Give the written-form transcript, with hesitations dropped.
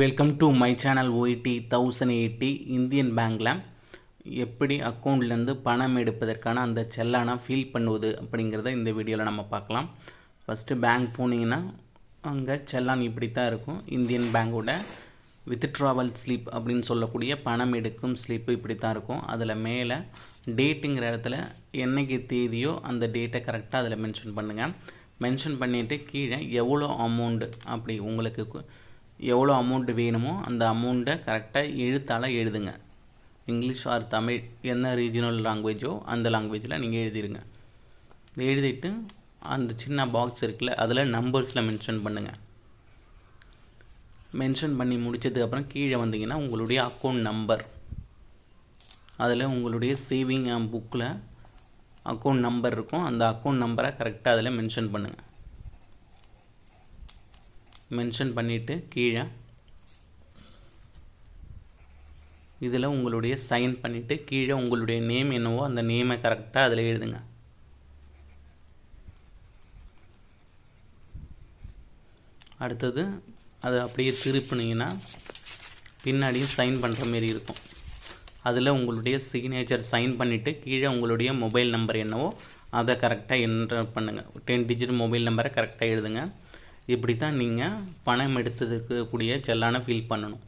Welcome to my channel OIT 1080 Indian பேங்க்கில் எப்படி அக்கௌண்ட்லேருந்து பணம் எடுப்பதற்கான அந்த செல்லானை ஃபில் பண்ணுவது அப்படிங்கிறத இந்த வீடியோவில் நம்ம பார்க்கலாம். ஃபஸ்ட்டு பேங்க் போனீங்கன்னா அங்கே செல்லான் இப்படி தான் இருக்கும். இந்தியன் பேங்கோட வித்ட்ராவல் ஸ்லிப் அப்படின்னு சொல்லக்கூடிய பணம் எடுக்கும் ஸ்லிப்பு இப்படி தான் இருக்கும். அதில் மேலே டேட்டுங்கிற இடத்துல என்னைக்கு தேதியோ அந்த டேட்டை கரெக்டாக அதில் மென்ஷன் பண்ணுங்கள். மென்ஷன் பண்ணிவிட்டு கீழே எவ்வளோ அமௌண்ட்டு அப்படி உங்களுக்கு எவ்வளோ அமௌண்ட் வேணுமோ அந்த அமௌண்ட்டை கரெக்டாக எழுத்தால் எழுதுங்க. இங்கிலீஷ் ஆர் தமிழ் என்ன ரீஜனல் லாங்குவேஜோ அந்த லாங்குவேஜில் நீங்கள் எழுதிடுங்க. எழுதிட்டு அந்த சின்ன பாக்ஸ் இருக்குல்ல அதில் நம்பர்ஸில் மென்ஷன் பண்ணுங்கள். மென்ஷன் பண்ணி முடித்ததுக்கப்புறம் கீழே வந்தீங்கன்னா உங்களுடைய அக்கௌண்ட் நம்பர், அதில் உங்களுடைய சேவிங் புக்கில் அக்கௌண்ட் நம்பர் இருக்கும். அந்த அக்கௌண்ட் நம்பரை கரெக்டாக அதில் மென்ஷன் பண்ணுங்கள். மென்ஷன் பண்ணிவிட்டு கீழே இதில் உங்களுடைய சைன் பண்ணிவிட்டு கீழே உங்களுடைய நேம் என்னவோ அந்த நேமை கரெக்டாக அதில் எழுதுங்க. அடுத்தது அதை அப்படியே திருப்பினீங்கன்னா பின்னாடியும் சைன் பண்ணுற மாரி இருக்கும். அதில் உங்களுடைய சிக்னேச்சர் சைன் பண்ணிவிட்டு கீழே உங்களுடைய மொபைல் நம்பர் என்னவோ அதை கரெக்டாக என்டர் பண்ணுங்கள். 10 டிஜிட் மொபைல் நம்பரை கரெக்டாக எழுதுங்க. இப்படி தான் நீங்கள் பணம் எடுத்ததுக்கு கூடிய செல்லானை ஃபில் பண்ணணும்.